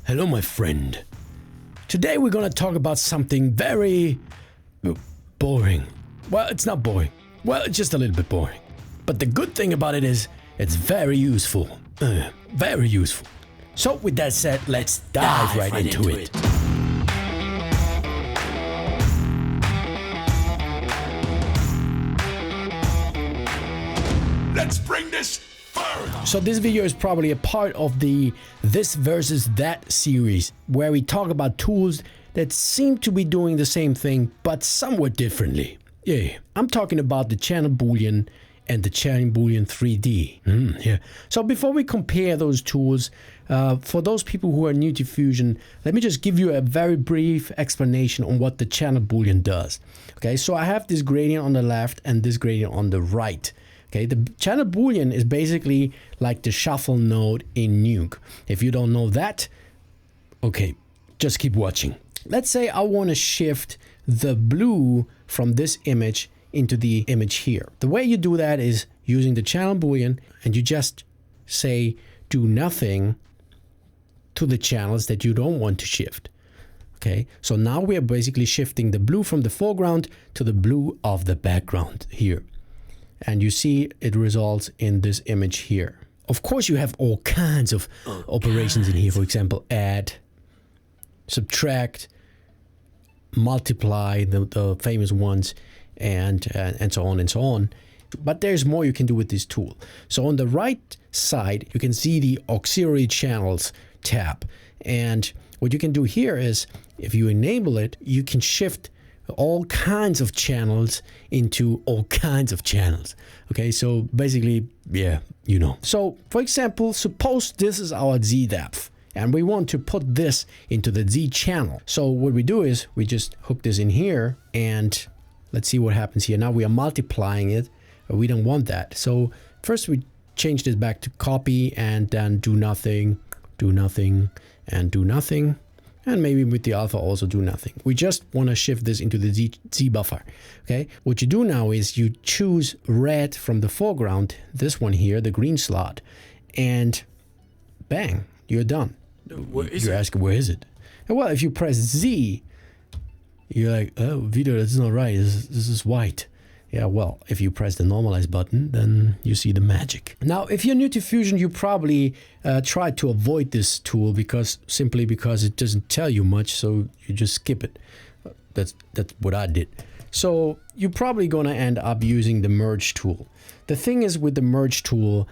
Hello, my friend. Today we're gonna talk about something very boring. Well, it's not boring. Well, it's just a little bit boring. But the good thing about it is it's very useful. Very useful. So with that said, let's dive right into it. Let's bring this further. So this video is probably a part of the This versus That series, where we talk about tools that seem to be doing the same thing, but somewhat differently. Yeah, I'm talking about the channel Boolean and the channel Boolean 3D. Yeah. So before we compare those tools, for those people who are new to Fusion, let me just give you a very brief explanation on what the channel Boolean does. Okay, so I have this gradient on the left and this gradient on the right. Okay, the channel Boolean is basically like the shuffle node in Nuke. If you don't know that, okay, just keep watching. Let's say I want to shift the blue from this image into the image here. The way you do that is using the channel Boolean, and you just say do nothing to the channels that you don't want to shift. Okay, so now we are basically shifting the blue from the foreground to the blue of the background here. And you see it results in this image here. Of course, you have all kinds of operations in here. For example, add, subtract, multiply, the famous ones, and so on and so on. But there's more you can do with this tool. So on the right side, you can see the auxiliary channels tab. And what you can do here is, if you enable it, you can shift all kinds of channels into all kinds of channels. Okay, so basically, yeah, you know. So for example, suppose this is our Z depth and we want to put this into the Z channel. So what we do is we just hook this in here and let's see what happens here. Now we are multiplying it, but we don't want that. So first we change this back to copy and then do nothing, and do nothing. And maybe with the alpha also do nothing. We just want to shift this into the Z buffer. Okay, what you do now is you choose red from the foreground, this one here, the green slot, and bang, you're done. You're asking, where is it? And well, if you press Z, you're like, oh, Vito, that's not right. This is white. Yeah, well, if you press the normalize button, then you see the magic. Now, if you're new to Fusion, you probably try to avoid this tool simply because it doesn't tell you much, so you just skip it. That's what I did. So you're probably going to end up using the merge tool. The thing is with the merge tool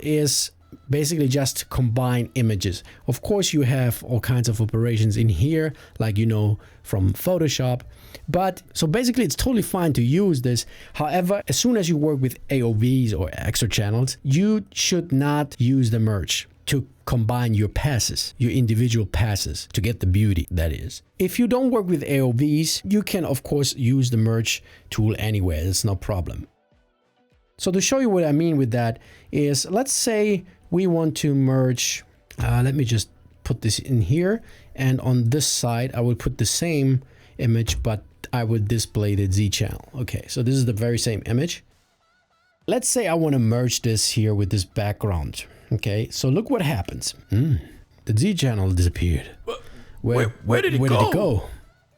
is basically just to combine images. Of course, you have all kinds of operations in here, like you know from Photoshop. But so basically it's totally fine to use this. However, as soon as you work with AOVs or extra channels, you should not use the merge to combine your passes, your individual passes, to get the beauty, that is. If you don't work with AOVs, you can of course use the merge tool anywhere. It's no problem. So to show you what I mean with that is, let's say we want to merge, let me just put this in here, and on this side I will put the same image, but I would display the Z channel. Okay, so this is the very same image. Let's say I want to merge this here with this background. Okay, so look what happens. The Z channel disappeared. Where did it go?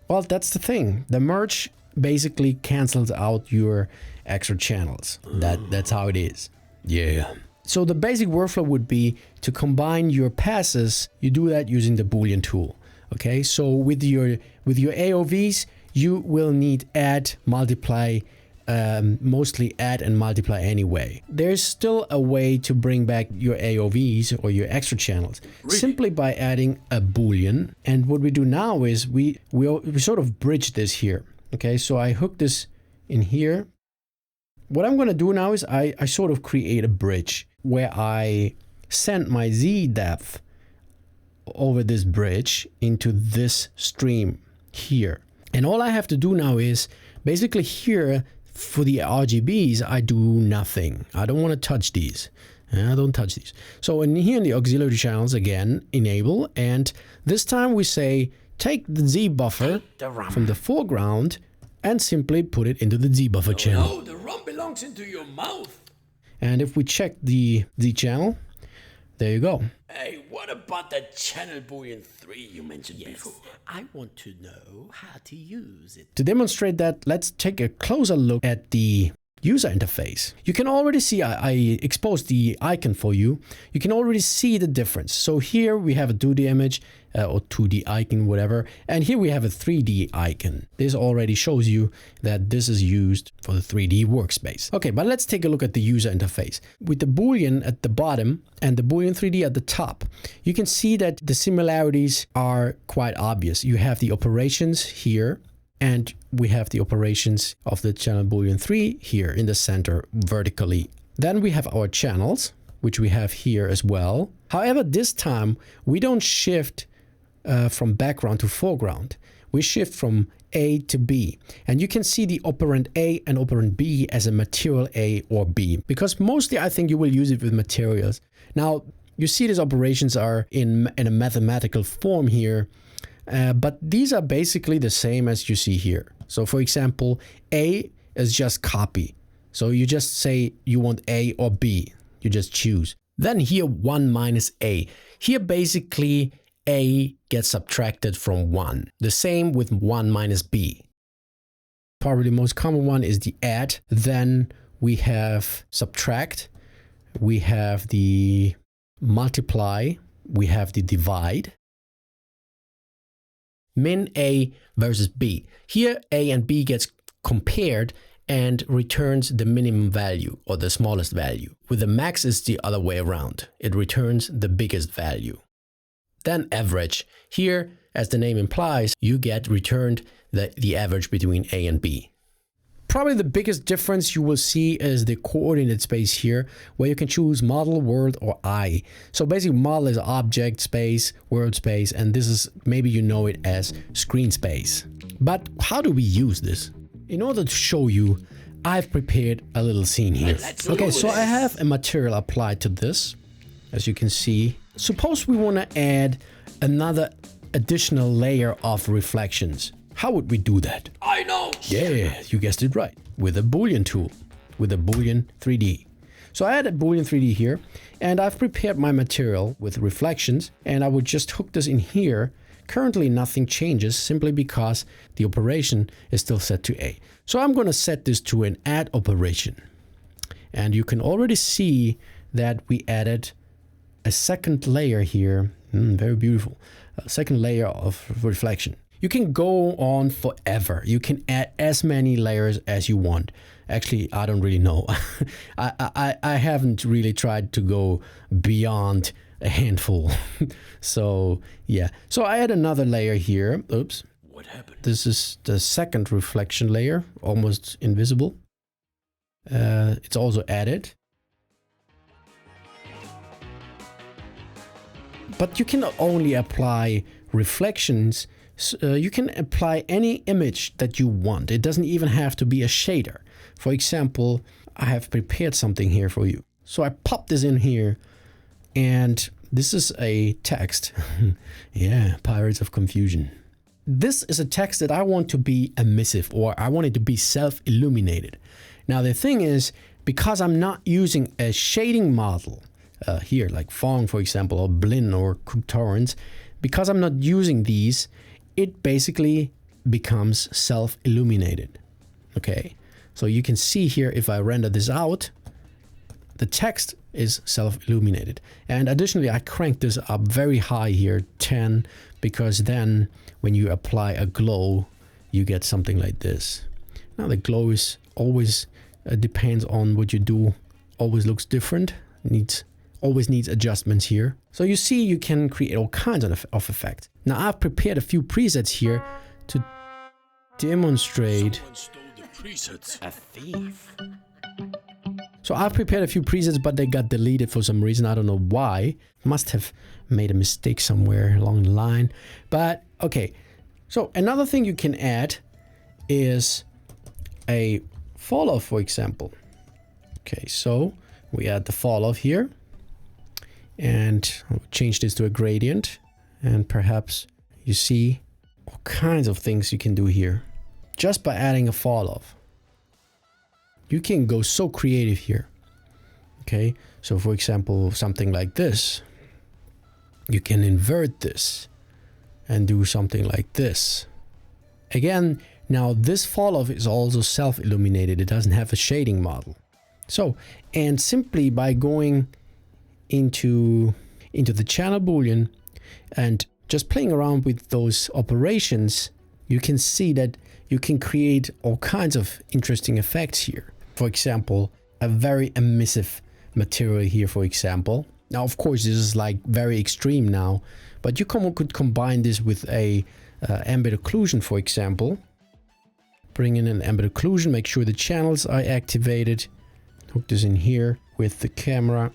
Well, that's the thing. The merge basically cancels out your extra channels. That's how it is. Yeah. So the basic workflow would be to combine your passes. You do that using the Boolean tool. Okay, so with your AOVs, you will need add, multiply, mostly add and multiply anyway. There's still a way to bring back your AOVs or your extra channels, simply by adding a Boolean. And what we do now is we sort of bridge this here. Okay, so I hook this in here. What I'm going to do now is I sort of create a bridge where I send my Z depth over this bridge into this stream here. And all I have to do now is basically here for the RGBs, I do nothing. I don't want to touch these. I don't touch these. So in here in the auxiliary channels, again, enable. And this time we say, take the Z buffer from the foreground and simply put it into the Z buffer channel. No, the rum belongs into your mouth. And if we check the Z channel, There you go. Hey, what about that channel Boolean 3 you mentioned before? I want to know how to use it. To demonstrate that, let's take a closer look at the user interface. You can already see, I exposed the icon for you. You can already see the difference. So here we have a 2D image or 2D icon, whatever. And here we have a 3D icon. This already shows you that this is used for the 3D workspace. Okay, but let's take a look at the user interface. With the Boolean at the bottom and the Boolean 3D at the top, you can see that the similarities are quite obvious. You have the operations here, and we have the operations of the channel Boolean 3 here in the center vertically. Then we have our channels, which we have here as well. However, this time we don't shift from background to foreground. We shift from A to B. And you can see the operand A and operand B as a material A or B, because mostly I think you will use it with materials. Now, you see these operations are in a mathematical form here. But these are basically the same as you see here. So for example, A is just copy. So you just say you want A or B. You just choose. Then here 1 minus A. Here basically A gets subtracted from 1. The same with 1 minus B. Probably the most common one is the add. Then we have subtract. We have the multiply. We have the divide. Min A versus B. Here A and B gets compared and returns the minimum value or the smallest value. With the max is the other way around. It returns the biggest value. Then average. Here, as the name implies, you get returned the average between A and B. Probably the biggest difference you will see is the coordinate space here, where you can choose model, world, or eye. So basically model is object space, world space, and this is, maybe you know it as screen space. But how do we use this? In order to show you, I've prepared a little scene here. Okay, so I have a material applied to this, as you can see. Suppose we want to add another additional layer of reflections. How would we do that? I know! Yeah, you guessed it right. With a Boolean tool, with a Boolean 3D. So I added Boolean 3D here, and I've prepared my material with reflections, and I would just hook this in here. Currently nothing changes simply because the operation is still set to A. So I'm going to set this to an add operation. And you can already see that we added a second layer here. Very beautiful. A second layer of reflection. You can go on forever. You can add as many layers as you want. Actually, I don't really know. I haven't really tried to go beyond a handful. So yeah. So I add another layer here. Oops. What happened? This is the second reflection layer, almost invisible. It's also added. But you can only apply reflections. You can apply any image that you want. It doesn't even have to be a shader. For example, I have prepared something here for you. So I pop this in here, and this is a text. Yeah, Pirates of Confusion. This is a text that I want to be emissive, or I want it to be self-illuminated. Now the thing is, because I'm not using a shading model here, like Phong, for example, or Blinn or Cooktorrents, because I'm not using these, it basically becomes self-illuminated. Okay, so you can see here, if I render this out, the text is self-illuminated. And additionally, I cranked this up very high here, 10, because then when you apply a glow, you get something like this. Now the glow is always, depends on what you do, always looks different, always needs adjustments here. So you see, you can create all kinds of effect. Now I've prepared a few presets here to demonstrate. Someone stole the presets. A thief. So I've prepared a few presets, but they got deleted for some reason. I don't know why. Must have made a mistake somewhere along the line. But okay. So another thing you can add is a fall off, for example. Okay, so we add the fall off here. And I'll change this to a gradient, and perhaps you see all kinds of things you can do here just by adding a fall off. You can go so creative here. Okay, so for example, something like this. you can invert this and do something like this. Again, now this fall off is also self-illuminated. It doesn't have a shading model. So, and simply by going into the channel Boolean and just playing around with those operations, you can see that you can create all kinds of interesting effects here. For example, a very emissive material here, for example. Now, of course, this is like very extreme now, but you could combine this with a ambient occlusion, for example. Bring in an ambient occlusion, make sure the channels are activated. Hook this in here with the camera.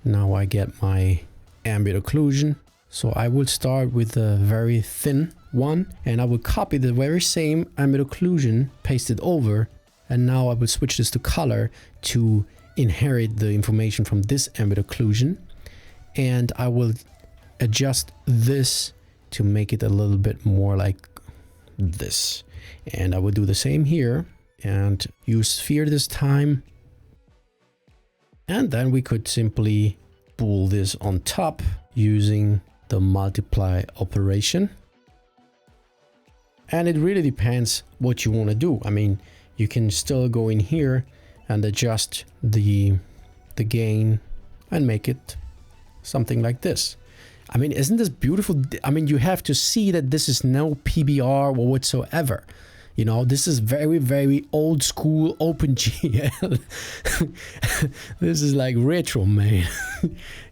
Now I get my ambient occlusion. So I will start with a very thin one, and I will copy the very same ambient occlusion, paste it over, and now I will switch this to color to inherit the information from this ambient occlusion, and I will adjust this to make it a little bit more like this. And I will do the same here and use sphere this time. And then we could simply bool this on top using the multiply operation. And it really depends what you want to do. I mean, you can still go in here and adjust the gain and make it something like this. I mean, isn't this beautiful? I mean, you have to see that this is no PBR or whatsoever. You know, this is very, very old school OpenGL. This is like retro, man.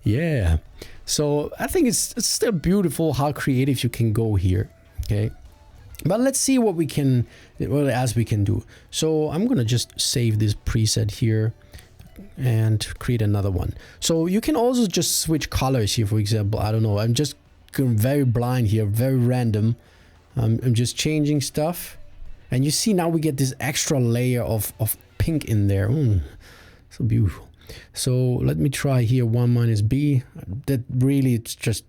Yeah. So I think it's still beautiful how creative you can go here. Okay. But let's see what else we can do. So I'm going to just save this preset here and create another one. So you can also just switch colors here, for example. I don't know. I'm just going very blind here, very random. I'm just changing stuff. And you see now we get this extra layer of pink in there. So beautiful. So let me try here 1 minus B. That really, it's just,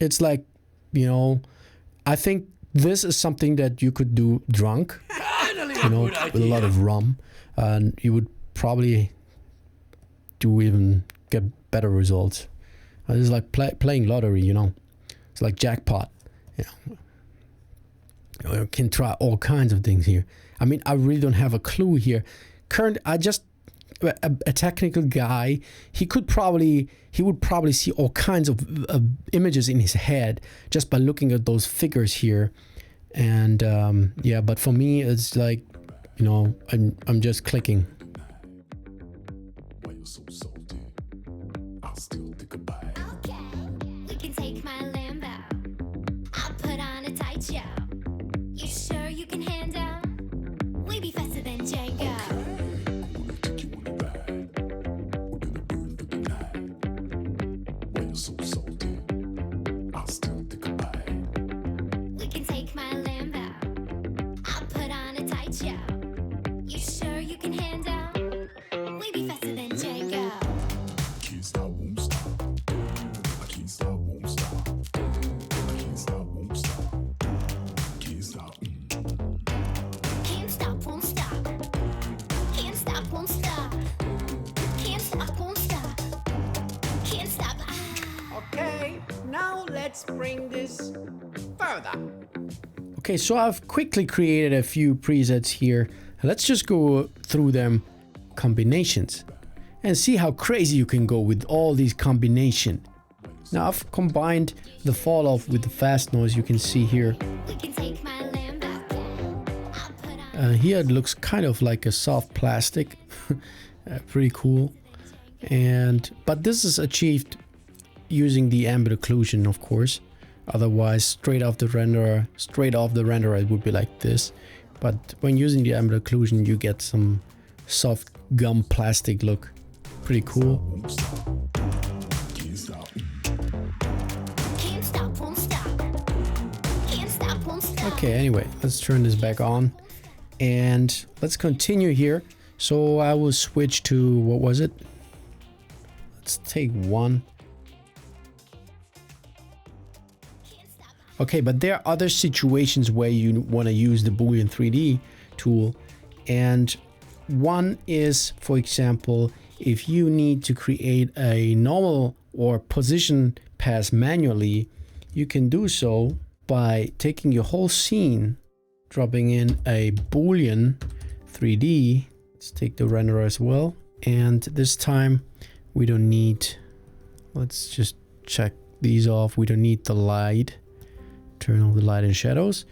it's like, you know, I think this is something that you could do drunk, you know, with a lot of rum, and you would probably get better results. This is like playing lottery, you know. It's like jackpot, you know. You can try all kinds of things here. I mean, I really don't have a clue here. A technical guy, he would probably see all kinds of images in his head just by looking at those figures here. And yeah, but for me, it's like, you know, I'm just clicking. Why you so salty? I'll still take a bite. Okay, we can take my Lambo. I'll put on a tight show. You sure you can handle? We be faster than Django. Wanna take you on a ride? We're gonna burn for the night. Why you so salty? I'll still take a bite. We can take my Lambo. I'll put on a tight show. You sure you can handle? We be faster than Django. Can't stop, won't stop. I can't stop, won't stop. I can't stop, won't stop. Can't stop. Can't stop, won't stop. Can't stop, won't stop. Can't stop, won't stop. Can't stop. Okay, now let's bring this further. Okay, so I've quickly created a few presets here. Let's just go through them combinations and see how crazy you can go with all these combinations. Now I've combined the fall off with the fast noise, you can see here. We can take my Lambo. I'll put on Here it looks kind of like a soft plastic. Pretty cool. But this is achieved using the ambient occlusion, of course. Otherwise, straight off the renderer, it would be like this. But when using the ambient occlusion, you get some soft gum plastic look. Pretty cool. Won't stop. Can't stop. Can't stop, won't stop. Can't stop, won't stop. Okay, anyway, let's turn this back on. And let's continue here. So I will switch to, what was it? Let's take one. Okay, but there are other situations where you want to use the Boolean 3D tool. And one is, for example, if you need to create a normal or position pass manually, you can do so by taking your whole scene, dropping in a Boolean 3D. Let's take the renderer as well. And this time we don't need, let's just check these off. We don't need the light. Turn off the light and shadows.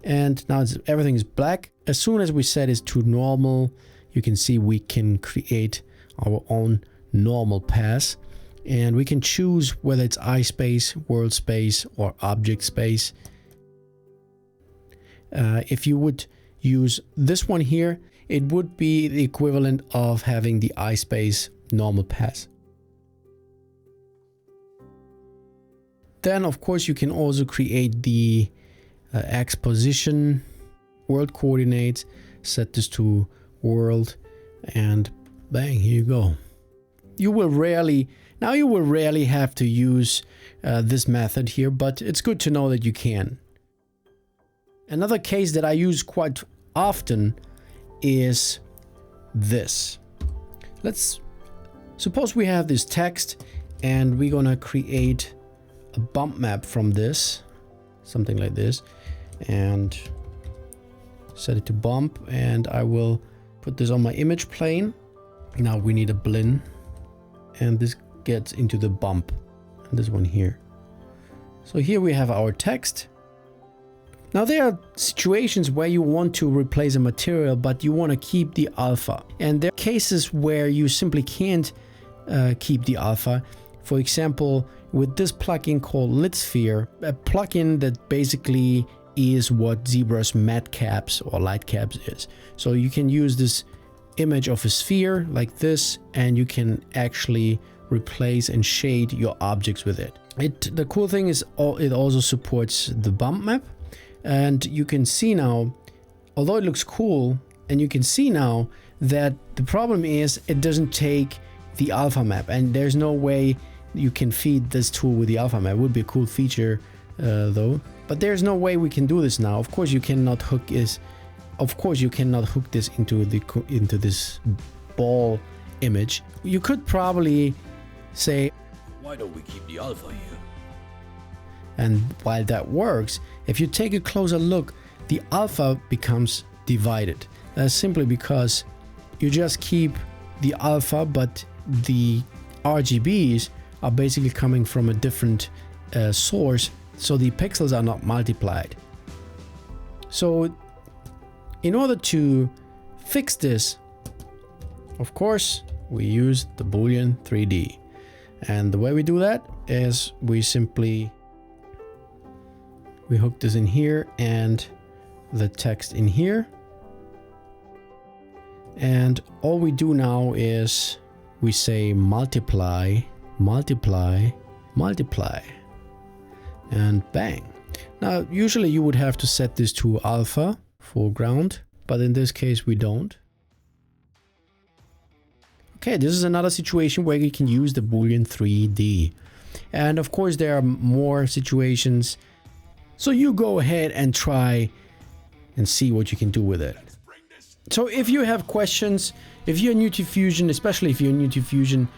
And now everything is black. As soon as we set it to normal, you can see we can create our own normal pass. And we can choose whether it's eye space, world space, or object space. If you would use this one here, it would be the equivalent of having the eye space normal pass. Then, of course, you can also create the exposition world coordinates, set this to world, and bang, here you go. You will rarely have to use this method here, but it's good to know that you can. Another case that I use quite often is this. Let's suppose we have this text and we're gonna create a bump map from this, something like this, and set it to bump, and I will put this on my image plane. Now we need a blend, and this gets into the bump, and this one here. So here we have our text. Now there are situations where you want to replace a material, but you want to keep the alpha. And there are cases where you simply can't keep the alpha. For example, with this plugin called LitSphere, a plugin that basically is what Zebra's matte caps or light caps is. So you can use this image of a sphere like this, and you can actually replace and shade your objects with it. The cool thing is it also supports the bump map. And you can see now, although it looks cool, and you can see now that the problem is it doesn't take the alpha map, and there's no way you can feed this tool with the alpha map. It would be a cool feature though, but there's no way we can do this now. Of course you cannot hook this. Of course you cannot hook this into this ball image. You could probably say, Why don't we keep the alpha here? and while that works, if you take a closer look, the alpha becomes divided. That's simply because you just keep the alpha, but the RGBs are basically coming from a different source, so the pixels are not multiplied. So in order to fix this, of course, we use the Boolean 3D. And the way we do that is we simply hook this in here and the text in here. And all we do now is we say multiply, multiply, multiply, and bang. Now, usually you would have to set this to alpha, foreground, but in this case we don't. Okay, this is another situation where you can use the Boolean 3D. And of course there are more situations. So you go ahead and try and see what you can do with it. So if you have questions, if you're new to Fusion, especially if you're new to Fusion,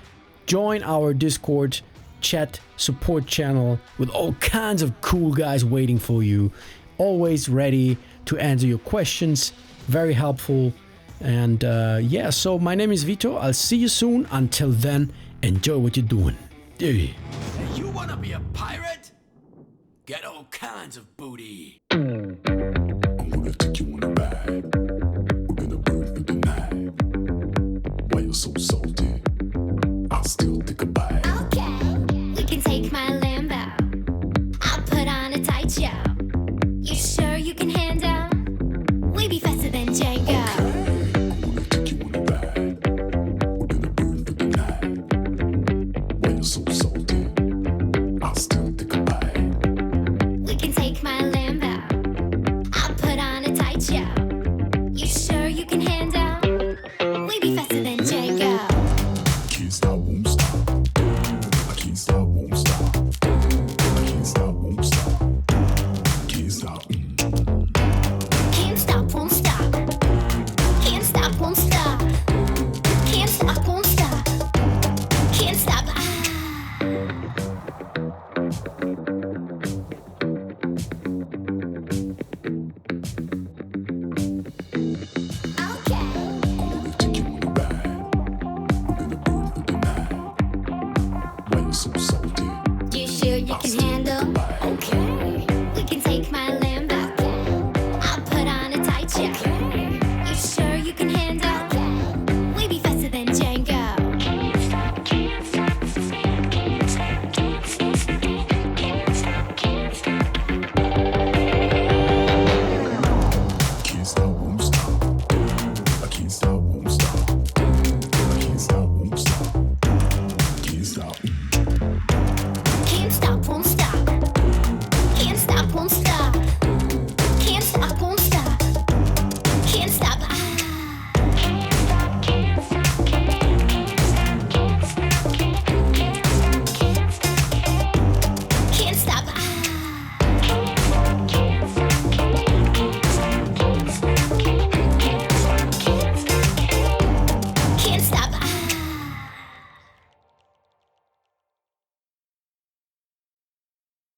join our Discord chat support channel with all kinds of cool guys waiting for you. Always ready to answer your questions. Very helpful. And yeah, so my name is Vito. I'll see you soon. Until then, enjoy what you're doing. Hey, you wanna be a pirate? Get all kinds of booty. I'm gonna take you on a ride. We're gonna burn through the night. Why you're so salty? I'll still take a bite. Okay, we can take my Lambo. I'll put on a tight show. You sure you can handle? We be faster than Django. I'm gonna take you on a ride. We're gonna burn through the night. Why you're so salty? I'll still take a bite. We can take my Lambo. I'll put on a tight show. You sure you can handle? We be faster than Django. Can't stop, won't stop. I can't stop, won't stop. I can't stop, won't stop. Can't stop. Can't stop, won't stop. Can't stop, won't stop. Can't stop, won't stop. so salty. You sure you can